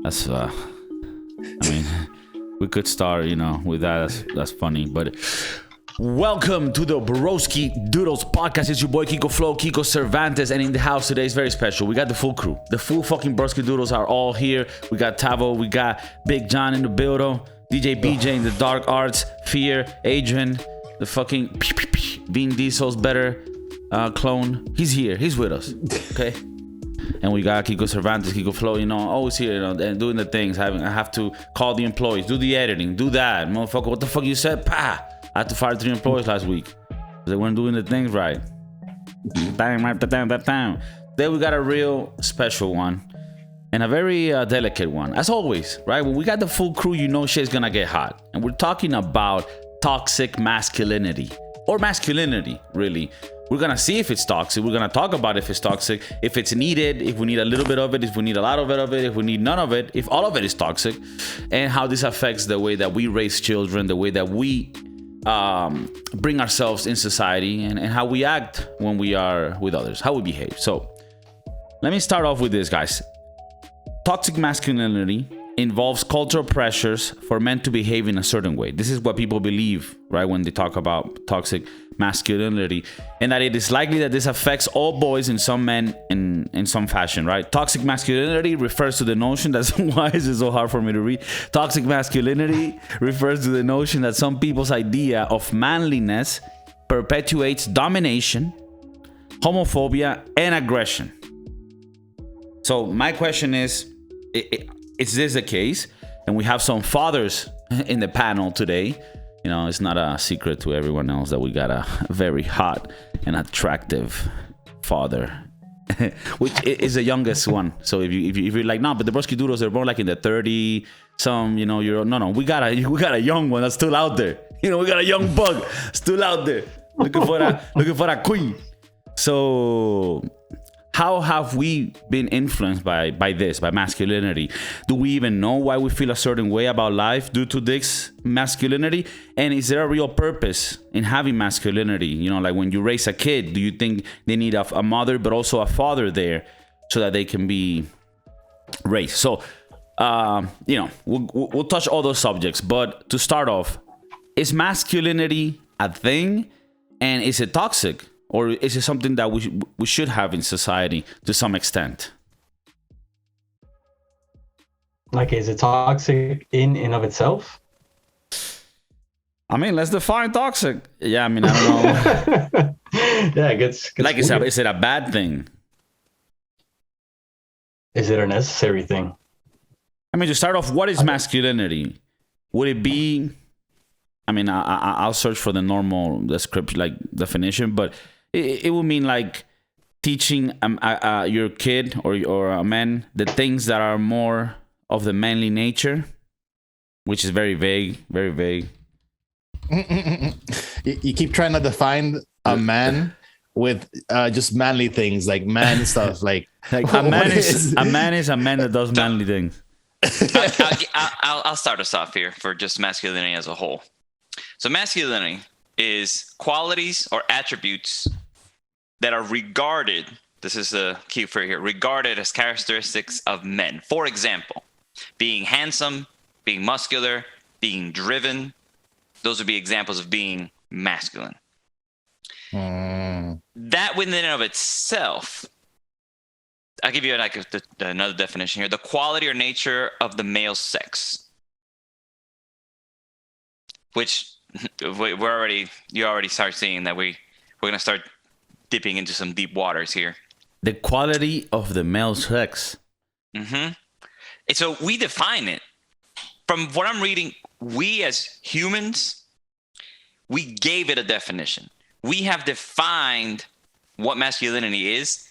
That's I mean, we could start, with that. That's funny. But welcome to the Broski Doodles podcast. It's your boy Kiko Flow, Kiko Cervantes, and in the house today is very special. We got the full crew. The full fucking Broski Doodles are all here. We got Tavo, we got Big John in the building, DJ BJ in the dark arts, Fear, Adrian, the fucking Vin Diesel's better clone. He's here. He's with us. Okay. And we got Kiko Cervantes, Kiko Flow, always here, and doing the things. I have to call the employees, do the editing, do that. Motherfucker, what the fuck you said? I had to fire 3 employees last week. They weren't doing the things right. Then we got a real special one. And a very delicate one. As always, right? When we got the full crew, shit's gonna get hot. And we're talking about toxic masculinity. Or masculinity, really. We're gonna see if it's toxic. We're gonna talk about if it's toxic, if it's needed, if we need a little bit of it, if we need a lot of it, if we need none of it, if all of it is toxic, and how this affects the way that we raise children, the way that we bring ourselves in society, and how we act when we are with others, how we behave. So let me start off with this, guys. Toxic masculinity involves cultural pressures for men to behave in a certain way. This is what people believe, right, when they talk about toxic masculinity, and that it is likely that this affects all boys and some men in some fashion, right? Toxic masculinity refers to the notion that's why is it so hard for me to read. Toxic masculinity refers to the notion that some people's idea of manliness perpetuates domination, homophobia, and aggression. So my question is this the case? And we have some fathers in the panel today. It's not a secret to everyone else that we got a very hot and attractive father, which is the youngest one. So if you're like, no, but the Broski Doodles are more like in the 30 some, you're no. We got a young one that's still out there. We got a young bug still out there looking for a queen. So how have we been influenced by masculinity? Do we even know why we feel a certain way about life due to this masculinity? And is there a real purpose in having masculinity? Like when you raise a kid, do you think they need a mother but also a father there so that they can be raised? So, we'll touch all those subjects. But to start off, is masculinity a thing? And is it toxic? Or is it something that we should have in society to some extent? Like, is it toxic in and of itself? I mean, let's define toxic. Yeah, I don't know. Yeah, it gets like, is it a bad thing? Is it a necessary thing? I mean, to start off, what is masculinity? Would it be... I'll search for the normal description, definition, but it would mean like teaching your kid or a man the things that are more of the manly nature, which is very vague, very vague. You keep trying to define a man with just manly things, like man stuff, like a man is a man that does manly things. I'll start us off here for just masculinity as a whole. So masculinity is qualities or attributes that are regarded, this is the key for here, regarded as characteristics of men. For example, being handsome, being muscular, being driven. Those would be examples of being masculine. That within and of itself, I'll give you another definition here. The quality or nature of the male sex. Which you already start seeing that we're going to start dipping into some deep waters here. The quality of the male sex. Mm-hmm. And so we define it. From what I'm reading, we as humans, we gave it a definition. We have defined what masculinity is,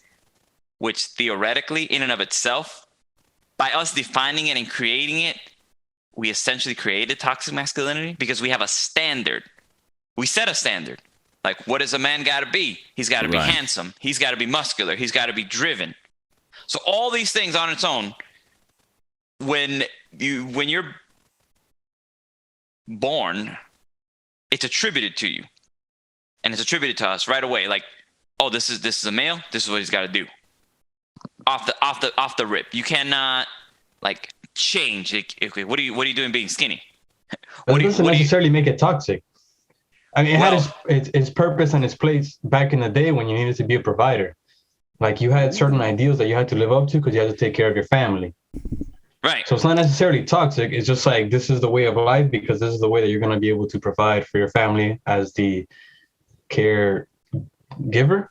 which theoretically, in and of itself, by us defining it and creating it, we essentially created toxic masculinity because we have a standard. We set a standard. Like, what does a man got to be? He's got to be handsome. He's got to be muscular. He's got to be driven. So all these things on its own, when you're born, it's attributed to you. And it's attributed to us right away. Like, oh, this is a male. This is what he's got to do. Off the rip. You cannot like change. Okay, what are you doing being skinny? That doesn't necessarily make it toxic. I mean, it had its purpose and its place back in the day when you needed to be a provider. Like you had certain ideals that you had to live up to because you had to take care of your family. Right. So it's not necessarily toxic. It's just like this is the way of life because this is the way that you're going to be able to provide for your family as the caregiver.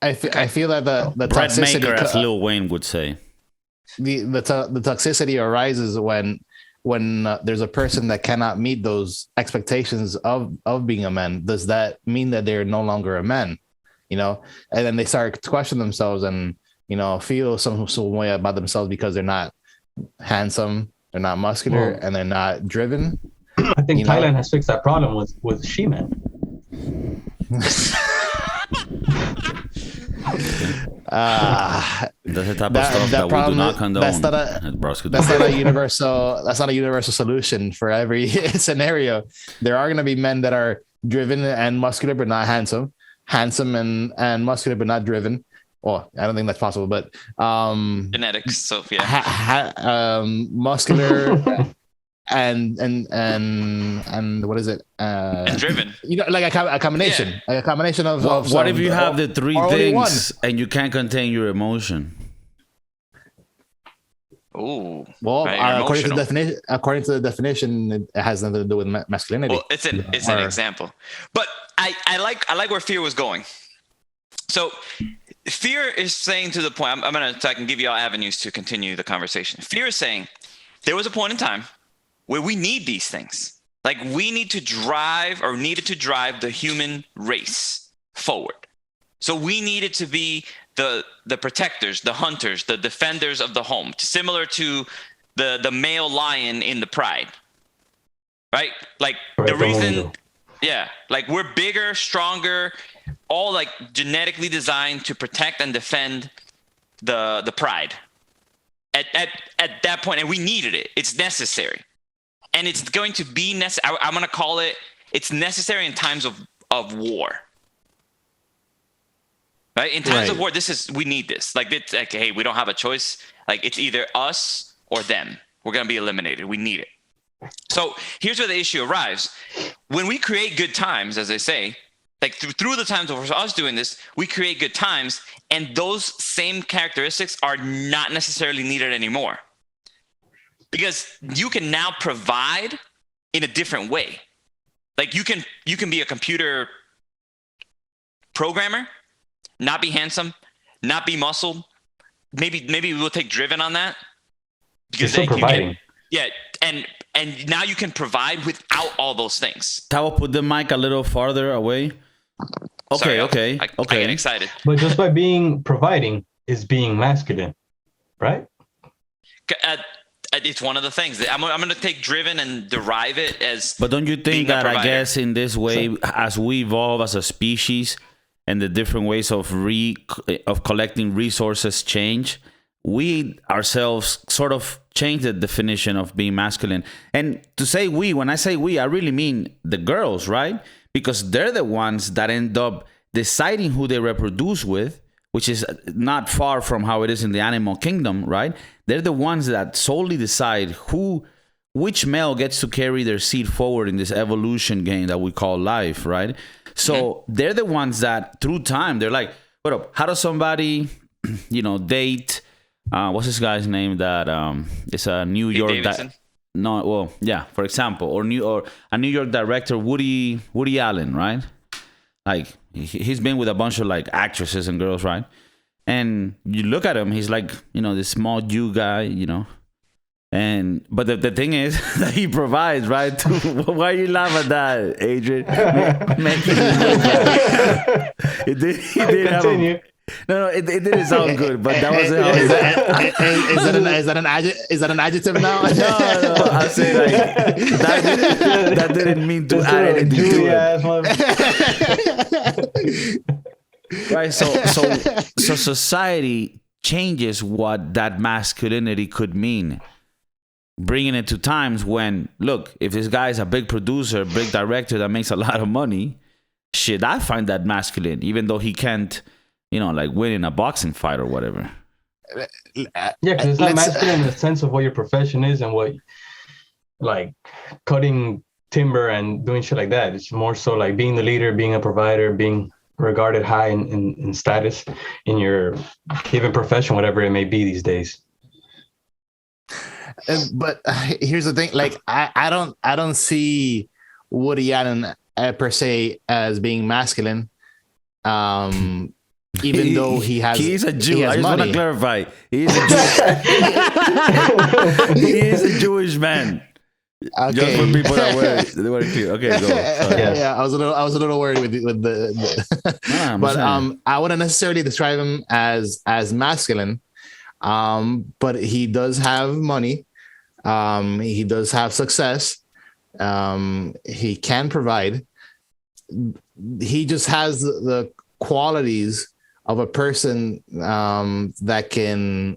I feel that the bread toxicity, maker, as Lil Wayne would say. the toxicity arises when there's a person that cannot meet those expectations of being a man. Does that mean that they're no longer a man? You know, and then they start to question themselves and, you know, feel some way about themselves because they're not handsome, they're not muscular, and they're not driven. I think Thailand has fixed that problem with she-men. That's the type of stuff that we do not condone. That's not a universal solution for every scenario. There are going to be men that are driven and muscular but not handsome and muscular but not driven. Well, I don't think that's possible, but genetics. So yeah, muscular and what is it? And driven. You know, like a combination, like a combination of. What if you have the three things and you can't contain your emotion? Ooh. Well, according to the definition, it has nothing to do with masculinity. Well, it's an example, but I like where fear was going. So fear is saying to the point. So I can give you all avenues to continue the conversation. Fear is saying there was a point in time where we need these things. Like we needed to drive the human race forward. So we needed to be the protectors, the hunters, the defenders of the home, similar to the male lion in the pride, right? Like the reason, like we're bigger, stronger, all like genetically designed to protect and defend the pride at that point, and we needed it. It's necessary. And it's going to be necessary. I'm going to call it, it's necessary in times of war. Right? In times of war, we need this. Like, it's like, hey, we don't have a choice. Like, it's either us or them. We're going to be eliminated. We need it. So here's where the issue arrives. When we create good times, as they say, like through the times of us doing this, we create good times, and those same characteristics are not necessarily needed anymore. Because you can now provide in a different way. Like you can be a computer programmer, not be handsome, not be muscled. Maybe we'll take driven on that. Because you're still providing. And now you can provide without all those things. Tao, put the mic a little farther away. Okay, Sorry, I get excited. But just by providing is being masculine, right? It's one of the things. I'm going to take driven and derive it as. But don't you think that, I guess, in this way, as we evolve as a species and the different ways of collecting resources change, we ourselves sort of change the definition of being masculine. And to say we, when I say we, I really mean the girls, right? Because they're the ones that end up deciding who they reproduce with, which is not far from how it is in the animal kingdom, right? They're the ones that solely decide which male gets to carry their seed forward in this evolution game that we call life, right? So they're the ones that through time, they're like, what up? How does somebody, date? What's this guy's name that is a New York? For example, or a New York director, Woody Allen, right? Like he's been with a bunch of like actresses and girls, right? And you look at him, he's like, this small Jew guy, but the thing is that he provides, right? Why you laugh at that, Adrian? He did Continue. No, it didn't sound good, but that wasn't. Is that an adjective now? No, I say like that didn't mean to add anything to it. Right, so society changes what that masculinity could mean, bringing it to times when, look, if this guy is a big producer, big director that makes a lot of money, shit, I find that masculine, even though he can't, like win in a boxing fight or whatever. Yeah, because it's not masculine in the sense of what your profession is and what, like, cutting timber and doing shit like that. It's more so like being the leader, being a provider, being regarded high in status in your given profession, whatever it may be these days. But here's the thing: like, I don't see Woody Allen per se as being masculine. Even though he's a Jew. I just want to clarify. He's a Jew. He is a Jewish man. Okay. Just for people that were clear. Okay, go. Yeah, I was a little worried with the but I wouldn't necessarily describe him as masculine. But he does have money. He does have success. He can provide. He just has the qualities of a person that can,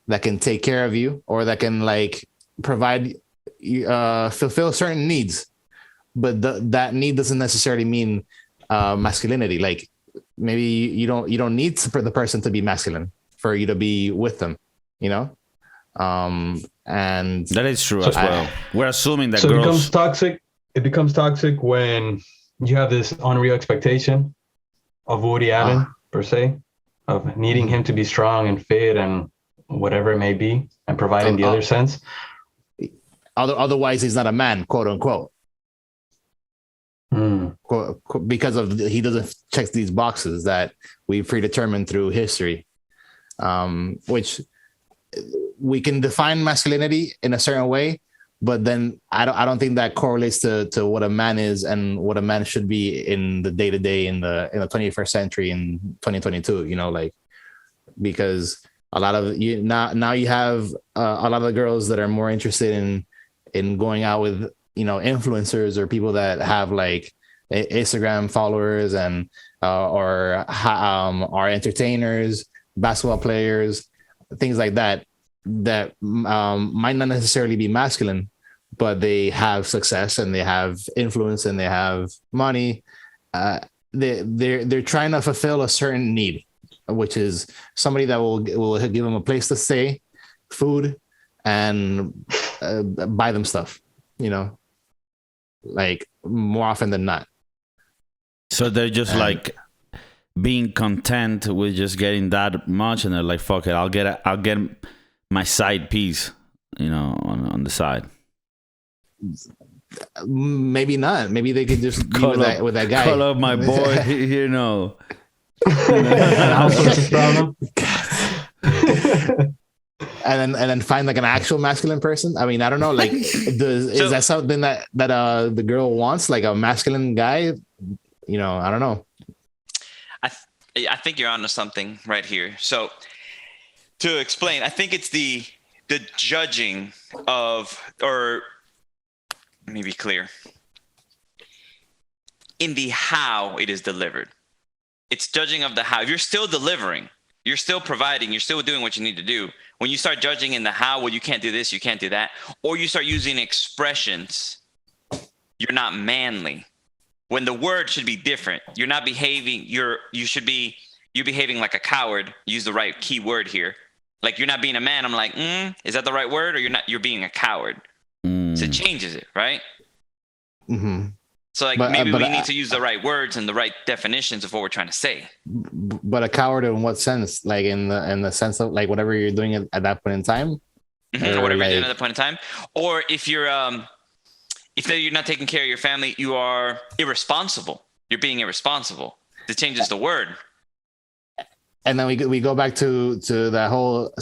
that can take care of you, or that can like provide, fulfill certain needs. But that need doesn't necessarily mean masculinity. Like, maybe you don't need for the person to be masculine for you to be with them, and that is true as well. We're assuming that girls... it becomes toxic. It becomes toxic when you have this unreal expectation of Woody Allen per se, of needing him to be strong and fit and whatever it may be, and providing the other sense. Otherwise, he's not a man, quote unquote. Because he doesn't check these boxes that we predetermined through history, which we can define masculinity in a certain way, but then I don't think that correlates to what a man is and what a man should be in the day-to-day in the 21st century in 2022. Because a lot of you now you have a lot of girls that are more interested in going out with influencers or people that have like Instagram followers and or are entertainers, basketball players, things like that might not necessarily be masculine, but they have success and they have influence and they have money. They're trying to fulfill a certain need, which is somebody that will give them a place to stay, food, and buy them stuff, like more often than not. So they're just like being content with just getting that much, and they're like, fuck it, I'll get my side piece, on the side. Maybe not. Maybe they could just be with that guy. Call up my boy, and then find like an actual masculine person. I mean, I don't know. Like, is that something that the girl wants? Like a masculine guy? I don't know. I think you're onto something right here. So to explain, I think it's the judging of, or let me be clear, in the how it is delivered. It's judging of the how. If you're still delivering, you're still providing, you're still doing what you need to do. When you start judging in the how, well, you can't do this, you can't do that, or you start using expressions, you're not manly. When the word should be different, you're not behaving. You're behaving like a coward. Use the right key word here. Like, you're not being a man. I'm like, is that the right word? Or you're being a coward. So it changes it, right? Mm-hmm. So like, maybe we need to use the right words and the right definitions of what we're trying to say. But a coward in what sense? Like in the sense of like whatever you're doing at that point in time? Whatever you're doing at that point in time. Or if you're not taking care of your family, you are irresponsible. You're being irresponsible. It changes the word. And then we go back to that whole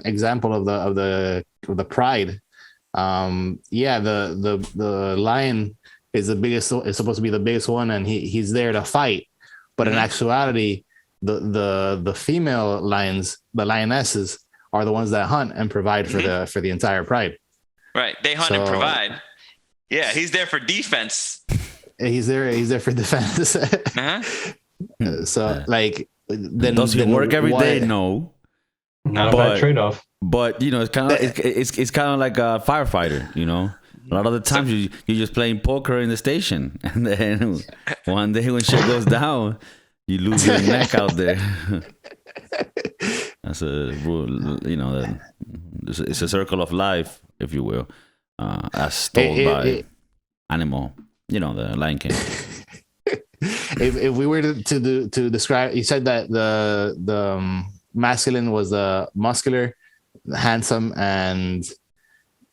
example of the pride. The lion is the biggest. Is supposed to be the biggest one, and he's there to fight. But in actuality, the female lions, the lionesses, are the ones that hunt and provide for the entire pride. Right, they hunt and provide. Yeah, he's there for defense. He's there for defense. So like, then does he work every day? No. Not a bad trade-off. But it's kind of it's kind of like a firefighter. A lot of the times you're just playing poker in the station, and then one day when shit goes down, you lose your neck out there. That's a rule, it's a circle of life, if you will, as told by Animal, the Lion King. If we were to describe, you said that the masculine was muscular, handsome, and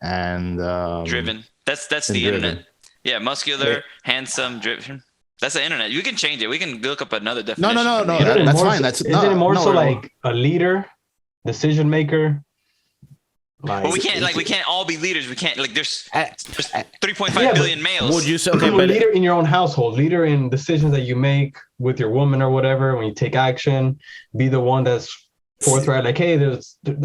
driven. That's the driven. internet. Yeah, muscular, handsome, driven. That's the internet. You can change it. We can look up another definition. No. That's Fine. Isn't it more so like a leader, decision maker? Like, well, we can't all be leaders. We can't there's 3.5 billion males. Would you say leader in your own household, leader in decisions that you make with your woman or whatever? When you take action, be the one that's forthright. Like, hey,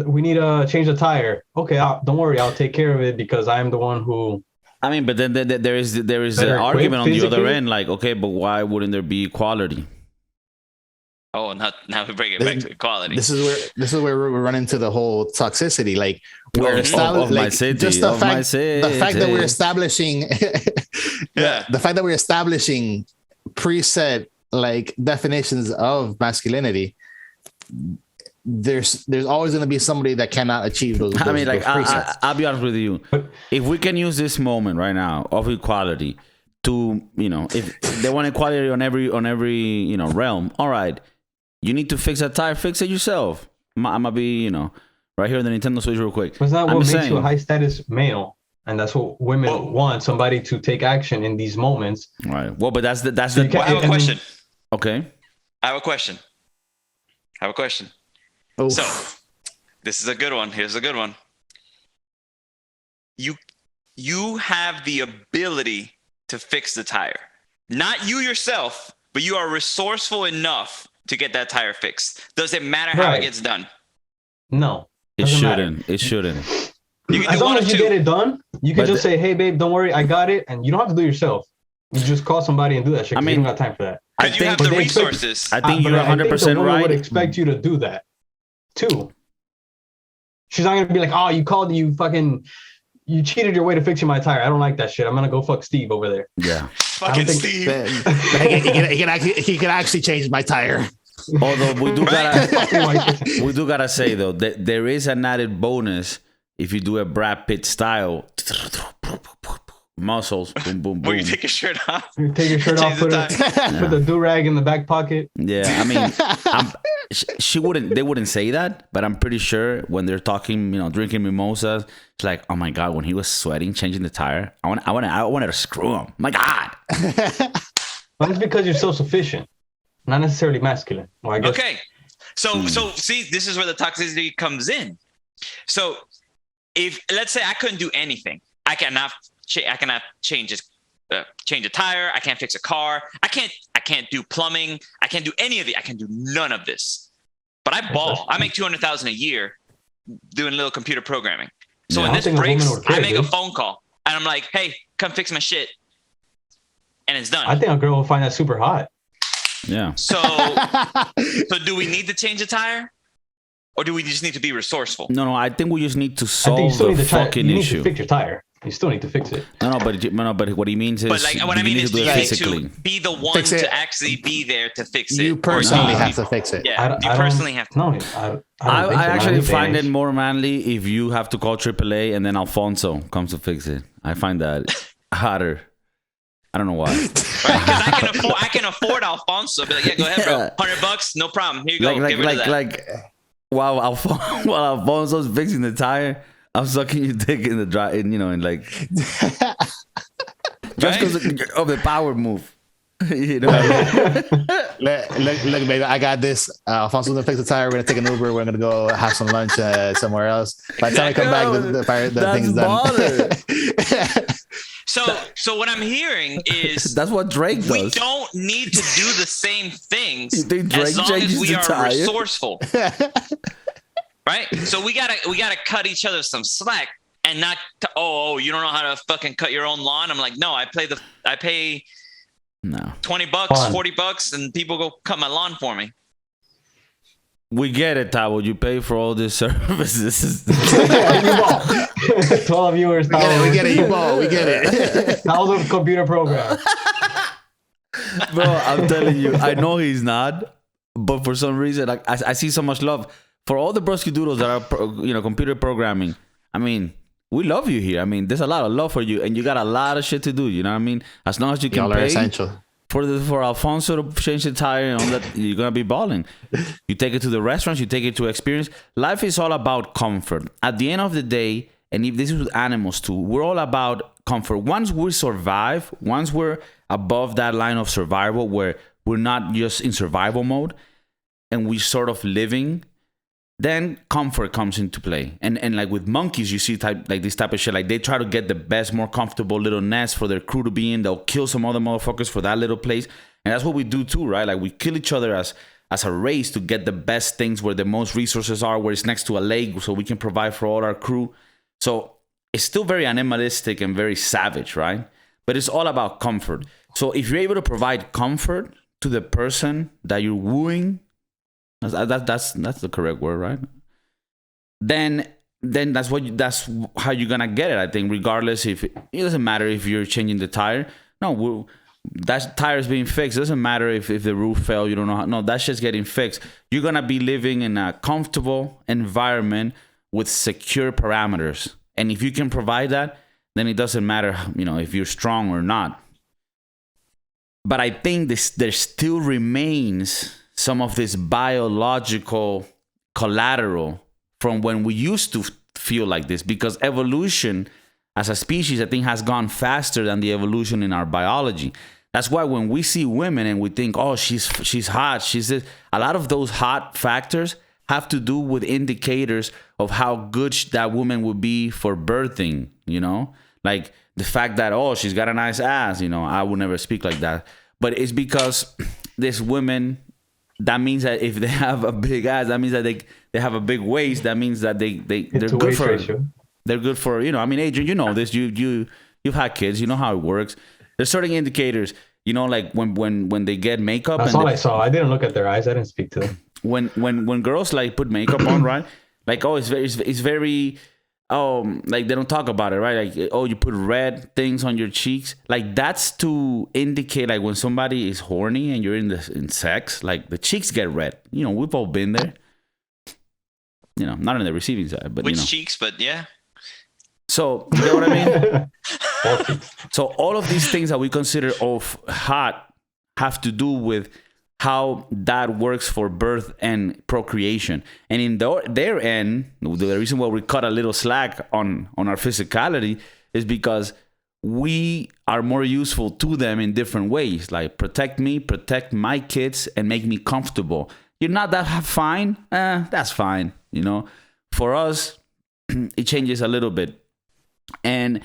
we need to change the tire. Okay, don't worry, I'll take care of it because I'm the one who. I mean, but then there is an argument on the other end. Like, okay, but why wouldn't there be equality? Oh, now we bring it back to equality. This is where we run into the whole toxicity. Like we're establishing just the fact that we're establishing the fact that we're establishing preset like definitions of masculinity. There's always going to be somebody that cannot achieve those. I mean, like I'll be honest with you. If we can use this moment right now of equality to, if they want equality on every realm, all right. You need to fix that tire. Fix it yourself. I'm gonna be, right here on the Nintendo Switch real quick. But that's what makes you a high status male, and that's what women want. Somebody to take action in these moments. Right. Well, but that's the. I have a question. Okay. I have a question. Oh. So, this is a good one. Here's a good one. You have the ability to fix the tire. Not you yourself, but you are resourceful enough to get that tire fixed. Does it matter how it gets done? No. It shouldn't. It shouldn't. As long as you get it done, you can just say, hey, babe, don't worry, I got it. And you don't have to do it yourself. You just call somebody and do that shit. I mean, you don't got time for that. Because you have the resources. I think you're 100% right. Would expect you to do that too. She's not going to be like, oh, you cheated your way to fixing my tire. I don't like that shit. I'm going to go fuck Steve over there. Yeah. Fucking Steve. He can actually change my tire. Although we do gotta say though that there is an added bonus if you do a Brad Pitt style muscles, boom, boom, boom. Where you take your shirt off. You take your shirt off, put the do-rag in the back pocket. Yeah, I mean, they wouldn't say that, but I'm pretty sure when they're talking, drinking mimosas, it's like, oh my God, when he was sweating, changing the tire, I wanted to screw him. My God. Well, it's because you're so sufficient, not necessarily masculine. Well, I guess. Okay. So see, this is where the toxicity comes in. So if, let's say I couldn't do anything, I cannot change a tire. I can't fix a car. I can't do plumbing. I can't do any of it. I can do none of this. But I ball. I make $200,000 a year doing little computer programming. So when this breaks, I make a phone call and I'm like, "Hey, come fix my shit," and it's done. I think a girl will find that super hot. Yeah. So do we need to change a tire, or do we just need to be resourceful? No. I think we just need to solve the fucking issue. You need to fix your tire. You still need to fix it. No, but what he means is, but like what I mean is, do you it need physically. to be the one to actually be there to fix it. You personally have to fix it. Yeah, you personally have to. No, I actually find it more manly if you have to call AAA and then Alfonso comes to fix it. I find that hotter. I don't know why. Because I can afford Alfonso. Be like, yeah, go ahead, bro. $100, no problem. Here you go. While Alfonso's fixing the tire, I'm sucking your dick in the dry, and just because of the power move. Look, baby, I got this. Alfonso's gonna fix the tire. We're gonna take an Uber. We're gonna go have some lunch somewhere else. By the time I come back, the thing's done. So what I'm hearing is that's what Drake does. We don't need to do the same things as long as we are resourceful. Right? So we gotta cut each other some slack and not you don't know how to fucking cut your own lawn. I'm like, no, I pay $20, $40, and people go cut my lawn for me. We get it, Tabo. You pay for all these services. 12 viewers. We get it. You ball. We get it. 1,000 computer program. Bro, I'm telling you, I know he's not, but for some reason, I see so much love for all the broski doodles that are computer programming, I mean, we love you here. I mean, there's a lot of love for you, and you got a lot of shit to do. You know what I mean? As long as you can Y'all are pay essential. for Alfonso to change the tire and all that, you're gonna be balling. You take it to the restaurants, you take it to experience. Life is all about comfort. At the end of the day, and if this is with animals too, we're all about comfort. Once we survive, once we're above that line of survival where we're not just in survival mode and we sort of living, then comfort comes into play. And like with monkeys, you see this type of shit. Like they try to get the best, more comfortable little nest for their crew to be in. They'll kill some other motherfuckers for that little place. And that's what we do too, right? Like we kill each other as a race to get the best things where the most resources are, where it's next to a lake so we can provide for all our crew. So it's still very animalistic and very savage, right? But it's all about comfort. So if you're able to provide comfort to the person that you're wooing, that's the correct word, right? Then that's how you're gonna get it. I think, regardless if it doesn't matter if you're changing the tire. No, that tire is being fixed. It doesn't matter if the roof fell. You don't know how. No, that shit's getting fixed. You're gonna be living in a comfortable environment with secure parameters, and if you can provide that, then it doesn't matter, if you're strong or not. But I think there still remains some of this biological collateral from when we used to feel like this, because evolution as a species, I think, has gone faster than the evolution in our biology. That's why when we see women and we think, oh, she's hot, she's this, a lot of those hot factors have to do with indicators of how good that woman would be for birthing, like the fact that, oh, she's got a nice ass, I would never speak like that. But it's because this women, that means that if they have a big ass, that means that they have a big waist. That means that they're good for ratio. They're good for, Adrian, you know this. You've had kids, you know how it works. There's certain indicators, like when they get makeup. That's all I saw. I didn't look at their eyes. I didn't speak to them. When girls like put makeup on, right? Like, oh, it's very like they don't talk about it, right? Like, oh, you put red things on your cheeks. Like that's to indicate like when somebody is horny and you're in sex, like the cheeks get red. We've all been there. Not on the receiving side, but which cheeks, but yeah. So you know what I mean? So all of these things that we consider hot have to do with how that works for birth and procreation. And in their end, the reason why we cut a little slack on our physicality is because we are more useful to them in different ways, like protect me, protect my kids, and make me comfortable. You're not that fine? That's fine. For us, it changes a little bit. And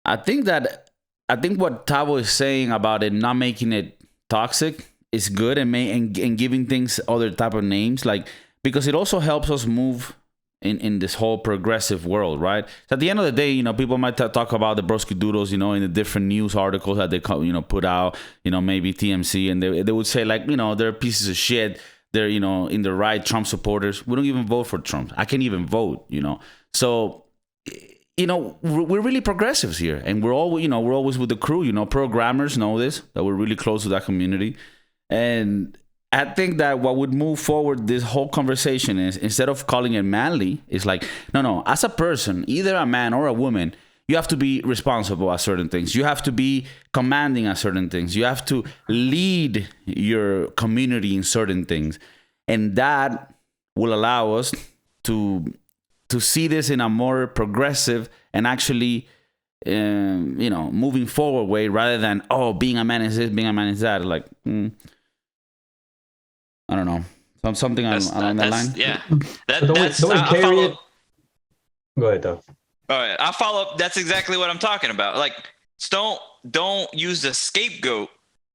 I think what Tavo is saying about it not making it toxic is good, and giving things other type of names, like, because it also helps us move in this whole progressive world, right? So at the end of the day, people might talk about the broski doodles, in the different news articles that they put out, maybe TMC, and they would say like, they're pieces of shit. They're, in the right, Trump supporters. We don't even vote for Trump. I can't even vote, So, we're really progressives here, and we're always with the crew. Programmers know this, that we're really close to that community. And I think that what would move forward this whole conversation is, instead of calling it manly, it's like, no, as a person, either a man or a woman, you have to be responsible at certain things. You have to be commanding at certain things. You have to lead your community in certain things. And that will allow us to see this in a more progressive and actually, moving forward way, rather than, oh, being a man is this, being a man is that. Like, I don't know. Something along that line. Yeah. Don't carry it. Go ahead, though. All right, I'll follow up. That's exactly what I'm talking about. Like, don't use the scapegoat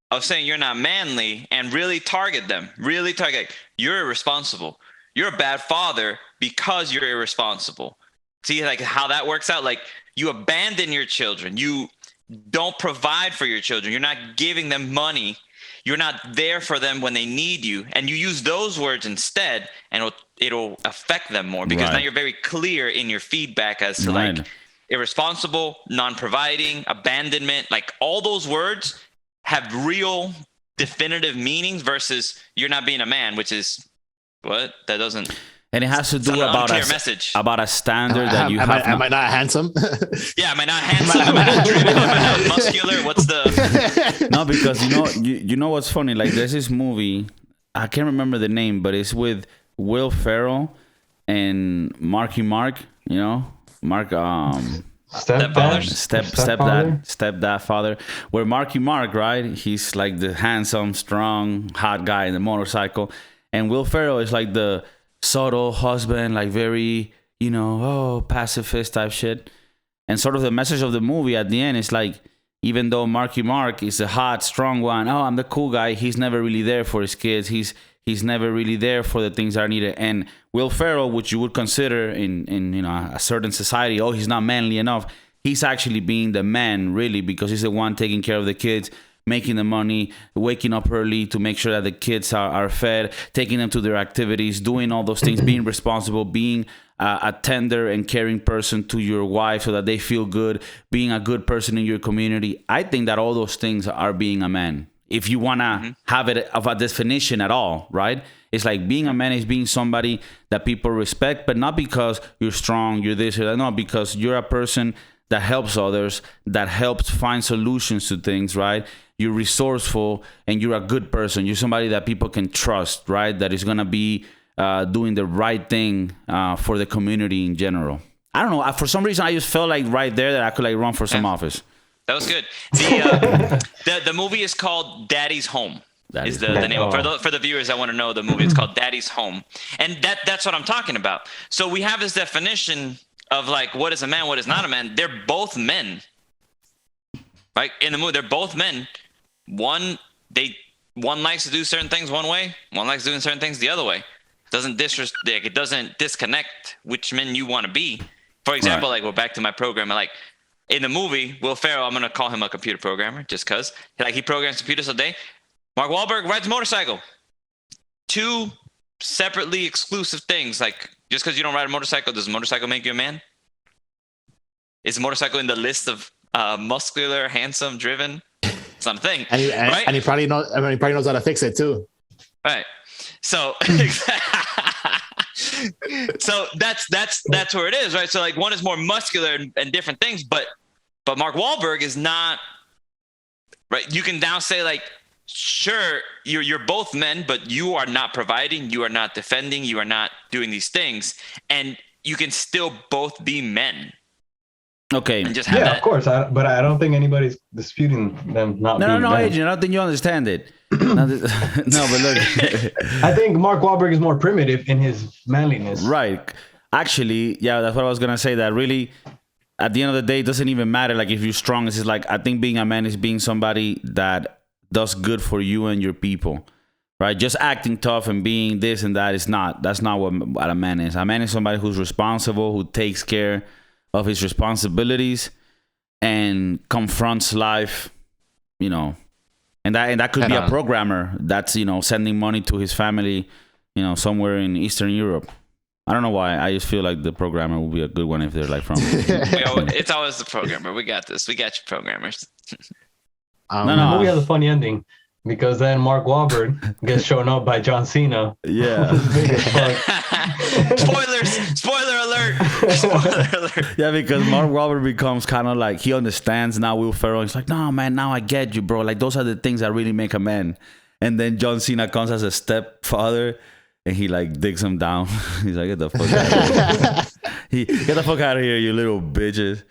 of saying you're not manly and really target them. Really target. You're irresponsible. You're a bad father because you're irresponsible. See, like how that works out. Like, you abandon your children. You don't provide for your children. You're not giving them money. You're not there for them when they need you, and you use those words instead, and it'll affect them more, because now you're very clear in your feedback as to like irresponsible, non-providing, abandonment. Like, all those words have real definitive meanings versus you're not being a man, which is what that doesn't. And it has to do an about unclear message. about a standard that you have. Am I not handsome? Yeah, am I not handsome? Am I not driven? Am I not muscular? What's the? No, because you know what's funny? Like there's this movie, I can't remember the name, but it's with Will Ferrell and Marky Mark. You know, Mark. Stepdad father, where Marky Mark, right? He's like the handsome, strong, hot guy in the motorcycle, and Will Ferrell is like the subtle husband, like very, pacifist type shit. And sort of the message of the movie at the end is like, even though Marky Mark is a hot, strong one, I'm the cool guy, he's never really there for his kids. He's never really there for the things that are needed. And Will Ferrell, which you would consider in a certain society, he's not manly enough. He's actually being the man, really, because he's the one taking care of the kids, making the money, waking up early to make sure that the kids are fed, taking them to their activities, doing all those things, being responsible, being a tender and caring person to your wife so that they feel good, being a good person in your community. I think that all those things are being a man. If you want to have it of a definition at all, right? It's like being a man is being somebody that people respect, but not because you're strong, you're this or that. No, because you're a person that helps others, that helps find solutions to things, right? You're resourceful and you're a good person. You're somebody that people can trust, right? That is going to be doing the right thing for the community in general. I don't know. For some reason, I just felt like right there that I could like run for some office. That was good. The movie is called Daddy's Home. Is the name for the viewers that want to know the movie? It's called Daddy's Home, and that's what I'm talking about. So we have this definition of like what is a man, what is not a man. They're both men, right? In the movie, they're both men. One likes to do certain things one way. One likes doing certain things the other way. It doesn't disconnect which men you want to be. For example, like we're back to my program. Like in the movie, Will Ferrell, I'm gonna call him a computer programmer just because he programs computers all day. Mark Wahlberg rides a motorcycle. Two separately exclusive things. Like just because you don't ride a motorcycle, does a motorcycle make you a man? Is a motorcycle in the list of muscular, handsome, driven? It's not a thing. Right? And he probably knows. I mean, he probably knows how to fix it too. Right. So, so that's where it is, right? So like one is more muscular and different things, but Mark Wahlberg is not. Right. You can now say like, sure, you're both men, but you are not providing, you are not defending, you are not doing these things, and you can still both be men. Okay. And just have that. Of course, but I don't think anybody's disputing them not being men. Adrian, I don't think you understand it. No, but look. I think Mark Wahlberg is more primitive in his manliness. Right. Actually, yeah, that's what I was gonna say. That really, at the end of the day, it doesn't even matter. Like if you're strong, it's just like I think being a man is being somebody that does good for you and your people, right? Just acting tough and being this and that that's not what a man is. A man is somebody who's responsible, who takes care of his responsibilities and confronts life, and that could be a programmer that's, sending money to his family, somewhere in Eastern Europe. I don't know why. I just feel like the programmer will be a good one if they're like from. It's always the programmer. We got this. We got you programmers. The movie has a funny ending because then Mark Wahlberg gets shown up by John Cena. Yeah. Spoiler alert. Yeah, because Mark Wahlberg becomes kind of like, he understands now Will Ferrell. He's like, no, man, now I get you, bro. Like, those are the things that really make a man. And then John Cena comes as a stepfather and he like digs him down. He's like, get the fuck out of here. Get the fuck out of here, you little bitches.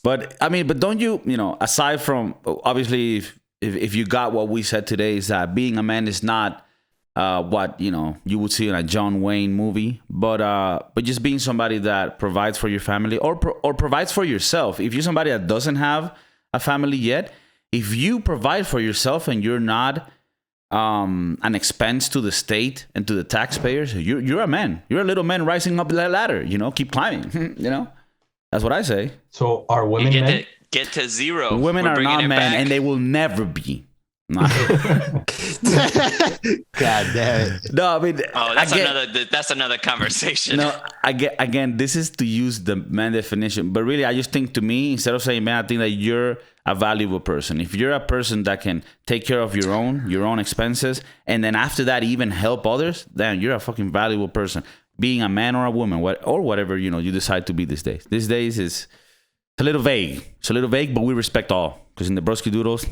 But I mean, don't you, aside from obviously if you got what we said today is that being a man is not what, you would see in a John Wayne movie, but just being somebody that provides for your family or provides for yourself. If you're somebody that doesn't have a family yet, if you provide for yourself and you're not an expense to the state and to the taxpayers, you're a man. You're a little man rising up that ladder, keep climbing, That's what I say. So are women men? Get to zero. Women are not men, and they will never be. God damn it. No, I mean, that's another conversation. No, again, this is to use the man definition, but really, I just think to me, instead of saying man, I think that you're a valuable person. If you're a person that can take care of your own expenses, and then after that even help others, then you're a fucking valuable person. being a man or a woman, or whatever you decide to be these days. These days is a little vague. It's a little vague, but we respect all, because in the Broski Doodles,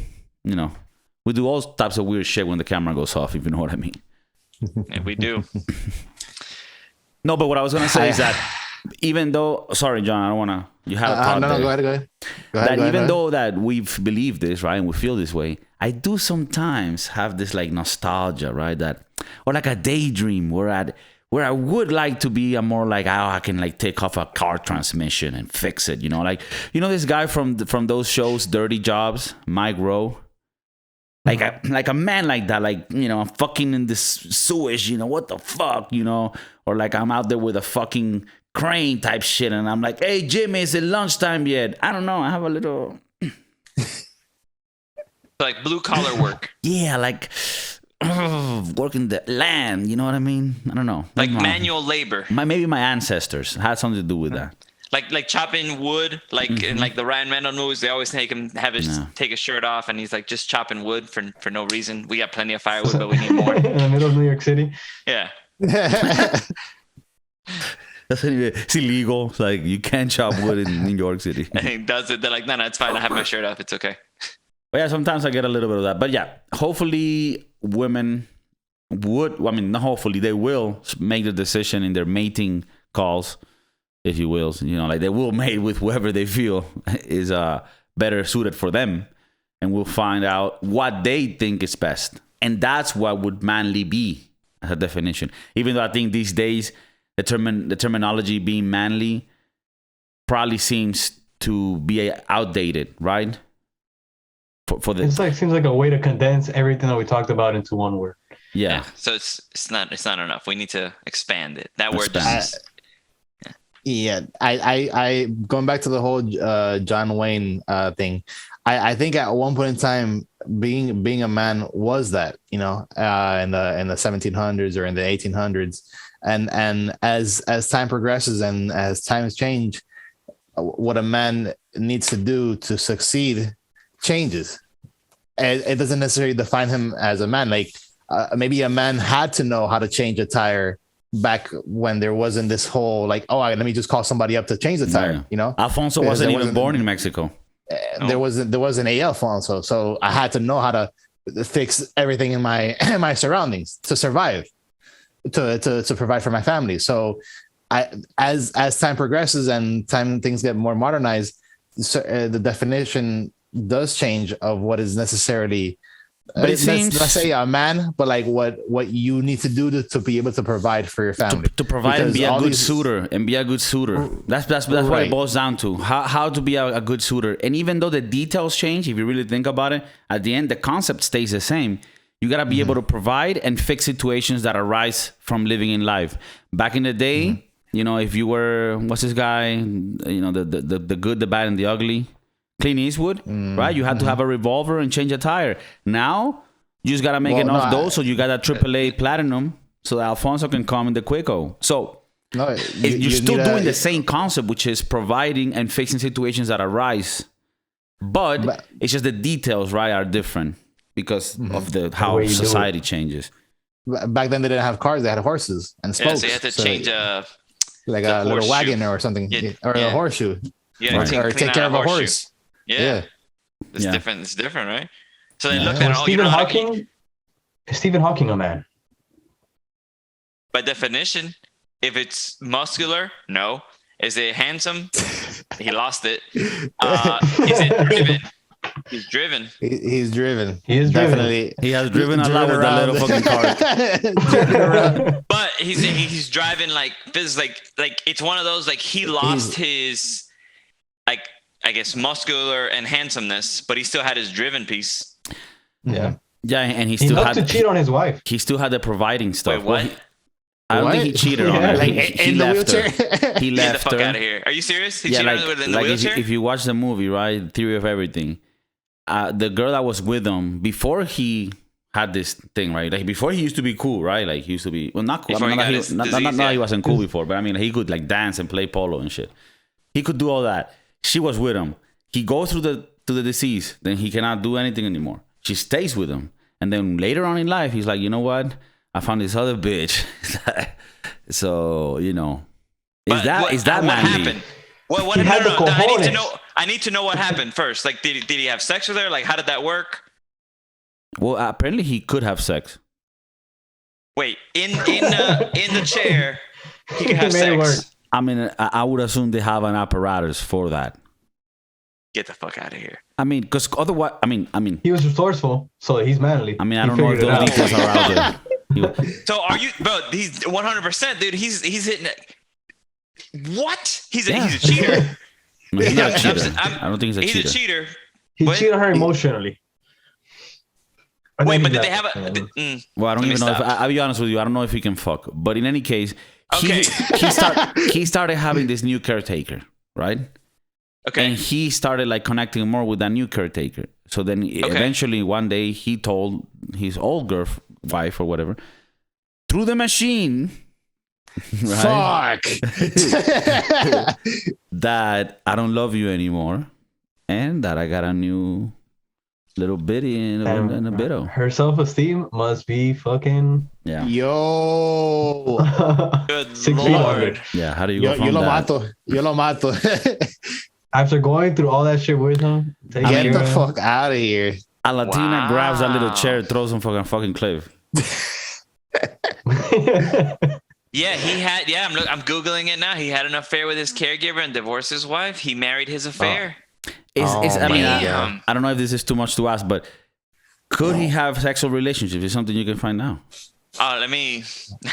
we do all types of weird shit when the camera goes off, if you know what I mean. Yeah, we do. No, but what I was gonna say is that even though, sorry, John, I don't wanna. You have a thought no, there. go ahead. That even though that we've believed this, right, and we feel this way, I do sometimes have this like nostalgia, right, or like a daydream where I would like to be a more like, I can like take off a car transmission and fix it, like this guy from those shows, Dirty Jobs, Mike Rowe. Like a man like that, like, I'm fucking in this sewage, what the fuck, or like I'm out there with a fucking crane type shit, and I'm like, hey, Jimmy, is it lunchtime yet? I don't know. I have a little like blue collar work. Yeah, like working the land. You know what I mean? I don't know. Like manual labor. Maybe my ancestors had something to do with that. Like chopping wood, like in like the Ryan Reynolds movies, they always take his shirt off, and he's like just chopping wood for no reason. We got plenty of firewood, but we need more. In the middle of New York City. Yeah. It's illegal. It's like you can't chop wood in New York City. And he does it. They're like, no, it's fine. I have my shirt off. It's okay. But yeah, sometimes I get a little bit of that. But yeah, hopefully women not hopefully, they will make the decision in their mating calls, if you will. Like they will mate with whoever they feel is better suited for them. And we'll find out what they think is best. And that's what would manly be as a definition. Even though I think these days, the terminology being manly probably seems to be outdated, right? Seems like a way to condense everything that we talked about into one word. Yeah. So it's not enough. We need to expand it. That word just. Yeah, I going back to the whole John Wayne thing. I think at one point in time, being a man was that, in the 1700s or in the 1800s. And as time progresses and as times change, what a man needs to do to succeed changes. It doesn't necessarily define him as a man. Like maybe a man had to know how to change a tire back when there wasn't this whole like, let me just call somebody up to change the tire. Alfonso wasn't even born in Mexico. There wasn't a Alfonso, so I had to know how to fix everything in my surroundings to survive. To provide for my family. So as time progresses and things get more modernized, the definition does change of what is necessarily, but it seems, let's say a man, but like what you need to do to be able to provide for your family, to provide and be a good suitor and be a good suitor. That's right. What it boils down to, how to be a good suitor. And even though the details change, if you really think about it, at the end the concept stays the same. You got to be able to provide and fix situations that arise from living in life. Back in the day, if you were, what's this guy, the good, the bad, and the ugly, Clint Eastwood, right? You had to have a revolver and change a tire. Now, you just got to make enough dough, so you got a AAA platinum so that Alfonso can come in the KIKO. So you're still doing the same concept, which is providing and fixing situations that arise. But it's just the details, right, are different. Because of how society changes. Back then, they didn't have cars; they had horses and spokes. Yeah, so you had to change like a little wagon or something, or a horseshoe, or take care of a horse. Yeah. It's different. It's different, right? So they look at Stephen Hawking, a man. By definition, if it's muscular, no. Is it handsome? He lost it. Is it driven? He's driven. He's driven. He is definitely. He has driven a lot with that little fucking car. But he's driving like this, like it's one of those like he lost his like I guess muscular and handsomeness, but he still had his driven piece. Yeah. Yeah, and he still had to cheat on his wife. He still had the providing stuff. Wait, what? I don't think he cheated on her. He left her. He left her. Get the fuck out of here. Are you serious? He cheated with in the like wheelchair? if you watch the movie, right, Theory of Everything, the girl that was with him before he had this thing, right? Like before he used to be cool, right? Like he used to be not cool. Not he wasn't cool before, but I mean he could like dance and play polo and shit. He could do all that. She was with him. He goes through the disease, then he cannot do anything anymore. She stays with him, and then later on in life, he's like, you know what? I found this other bitch. So, you know, But is that what manly? happened? What He had the no, I need to cojones. know. I need to know what happened first. Like, did he have sex with her? Like, how did that work? Well, apparently he could have sex. Wait, in the chair, he could have He made it work. sex. I mean, I would assume they have an apparatus for that. Get the fuck out of here. I mean, because otherwise, I mean, He was resourceful, so he's manly. I mean, I He don't know if figured it those out. details are out there. So are you, bro? He's 100%, dude. He's hitting it. What? He's a cheater. No, he's not a cheater. I'm- I don't think he's a He's cheater. a cheater. He What? cheated her emotionally. And Wait, then but he did they left. have a? Well, I don't Let me even know if stop. I'll be honest with you. I don't know if he can fuck. But in any case, Okay. he started having this new caretaker, right? Okay. And he started like connecting more with that new caretaker. So then eventually one day he told his old wife or whatever through the machine, right? Fuck. That I don't love you anymore, and that I got a new little bitty and a biddo. Her self-esteem must be fucking Yeah, Yo. Good 6 feet Lord. under. yeah. How do you go Yo from lo that? mato. Yo lo mato. After going through all that shit with him, taking Get care the of him, fuck out of here. A Latina grabs that little Wow. chair, throws him from a fucking cliff. Yeah, he had. Yeah, I'm googling it now. He had an affair with his caregiver and divorced his wife. He married his affair. I mean, Damn. I don't know if this is too much to ask, but could he have sexual relationships? It's something you can find out. Oh, let me.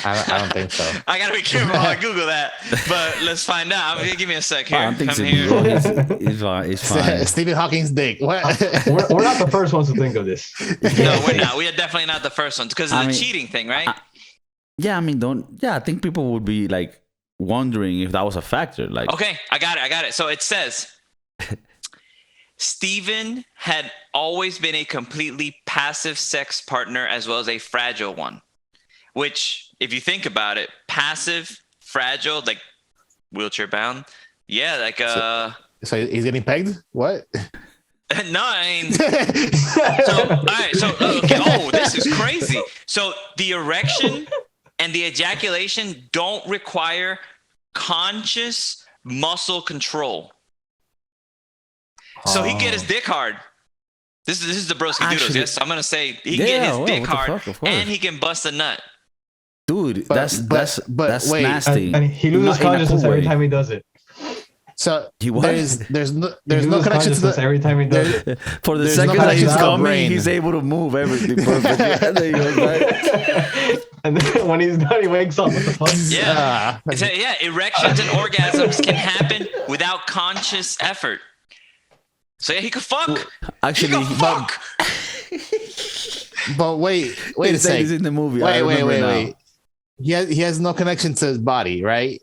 I don't think so. I gotta be careful how I Google that. But let's find out. Give me a sec here. I don't think I'm so. here. It's fine. Stephen Hawking's dick. What? we're not the first ones to think of this. No, we're not. We are definitely not the first ones because of I the mean, cheating thing, right? Yeah, I mean, I think people would be like wondering if that was a factor. Like, Okay, I got it. So it says Steven had always been a completely passive sex partner as well as a fragile one. Which, if you think about it, passive, fragile, like wheelchair bound. Yeah, like So he's getting pegged? What? no, I mean, so all right, so okay. Oh, this is crazy. So the erection and the ejaculation don't require conscious muscle control. So he can get his dick hard. This is the broski doodles. Actually- Yes, I'm gonna say he can get Yeah, his well, dick what the hard, fuck, of course. and he can bust a nut. dude, But- that's but wait, nasty. And he loses Not in a consciousness cool every way. time he does it. So He what? there's no He loses connection to consciousness the every time he does it. For the there's no second that he's connection to the coming, brain. he's able to move everything perfectly. And then he goes back. And then when he's done, he wakes up. What the fuck? Yeah. Ah. So, yeah, erections and orgasms can happen without conscious effort. So yeah, he could fuck. Actually, he could fuck. But wait a They say second. this in the movie. I Wait. remember now. He has no connection to his body, right?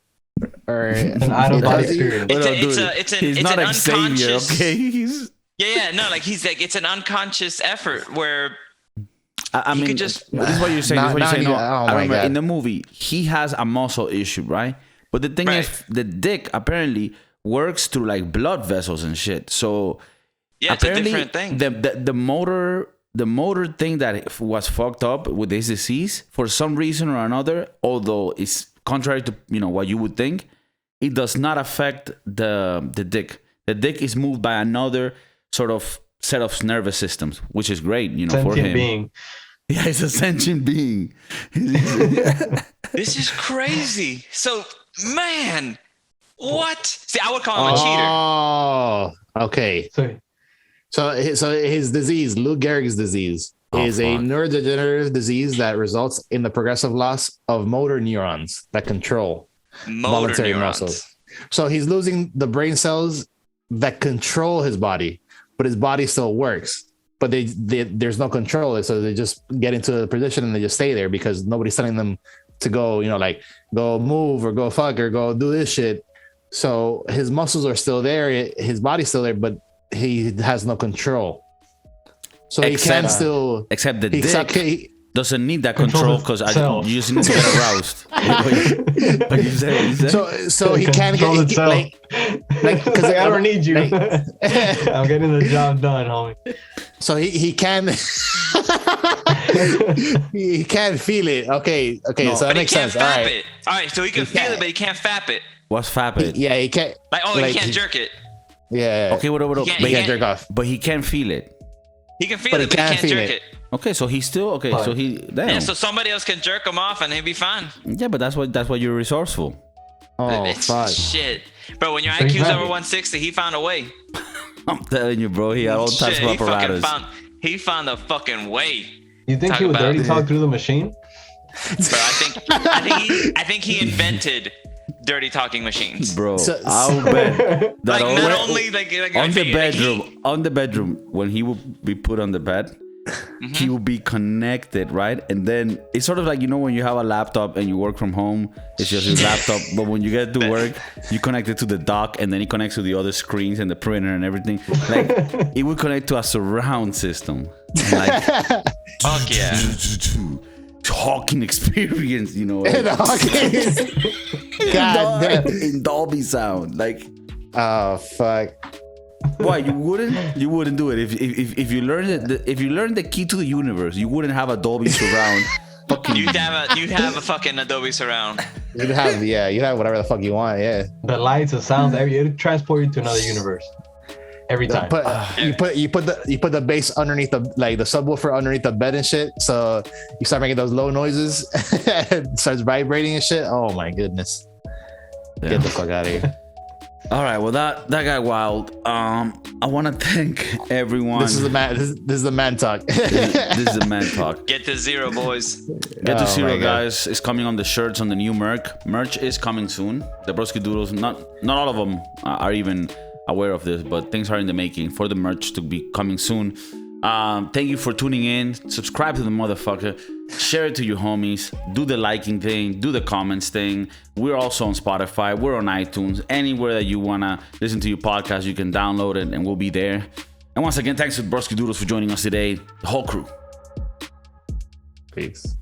Or An out-of-body does he? experience. It's Well, a- dude, it's an- he's it's not an Xavier, unconscious- okay? He's. Yeah, no, like he's like it's an unconscious effort where I He mean, could just- this is what you're saying. Now- This is what you're now saying. he- No, oh I my remember God. in the movie he has a muscle issue, right? But the thing Right. is, the dick apparently works through like blood vessels and shit. So yeah, it's a apparently different thing. the motor thing that was fucked up with this disease for some reason or another, although it's contrary to what you would think, it does not affect the dick. The dick is moved by another sort of set of nervous systems, which is great, for Sentient him. being. Yeah, he's a sentient being. This is crazy. So man, what? See, I would call him a cheater. Oh, okay. So So his disease, Lou Gehrig's disease, is a fuck. neurodegenerative disease that results in the progressive loss of motor neurons that control Motor voluntary neurons. muscles. So he's losing the brain cells that control his body, but his body still works. But there's no control, so they just get into a position and they just stay there because nobody's telling them to go, like go move or go fuck or go do this shit. So his muscles are still there, his body's still there, but he has no control. So he can Except- still. Except the He, dick doesn't need that Control control because itself. you just need to get aroused. What you say? so he can control get itself. like It's like, I don't need you. like- I'm getting the job done, homie. so he can He can't feel it. Okay, No. so that But he makes can't sense. All fap right. it. All right, so he can feel can't. it, but he can't fap it. What's fapping? Yeah, he can't. Like, like, he can't jerk it. Yeah. Okay, what? He can't- But he can't jerk off. But he can't feel it. He can feel But it, he but he can't can't feel jerk it. it. Okay, so he's still okay. So he damn. Yeah, so somebody else can jerk him off and he'll be fine. Yeah, but that's why you're resourceful. Oh It's fuck. shit. Bro, when your So he's IQ's over happy. 160, he found a way. I'm telling you, bro. He had all types Shit, of he fucking apparatus. he found a fucking way. You think Talk he would about dirty it. talk through the machine? Bro, I think he invented dirty talking machines. Bro, So- I'll bet that Like all not right- only like on the like, bedroom, when he would be put on the bed, he would be connected, right? And then it's sort of like, you know, when you have a laptop and you work from home, it's just your laptop. But when you get to work, you connect it to the dock, and then it connects to the other screens and the printer and everything. Like it would connect to a surround system. And like, fuck yeah. Hawking experience, you know. God damn. In Dolby sound, like. Oh fuck. Why you wouldn't do it if you learned it, if you learned the key to the universe, you wouldn't have a Dolby surround. Fucking You'd have a fucking Adobe surround. You'd have whatever the fuck you want. Yeah. The lights, the sounds, it'll transport you to another universe every time. But you put the bass underneath the subwoofer underneath the bed and shit. So you start making those low noises and it starts vibrating and shit. Oh my goodness. Yeah. Get the fuck out of here. All right, well that got wild. I want to thank everyone. This is the man. This is the man talk. This is the man talk. Get to zero, boys. Get to Oh zero, my God. guys. It's coming on the shirts, on the new merch. Merch is coming soon. The Broski Doodles, not all of them are even aware of this, but things are in the making for the merch to be coming soon. Thank you for tuning in. Subscribe to the motherfucker. Share it to your homies. Do the liking thing. Do the comments thing. We're also on Spotify. We're on iTunes. Anywhere that you wanna listen to your podcast, you can download it, and we'll be there. And once again, thanks to Broski Doodles for joining us today. The whole crew. Peace.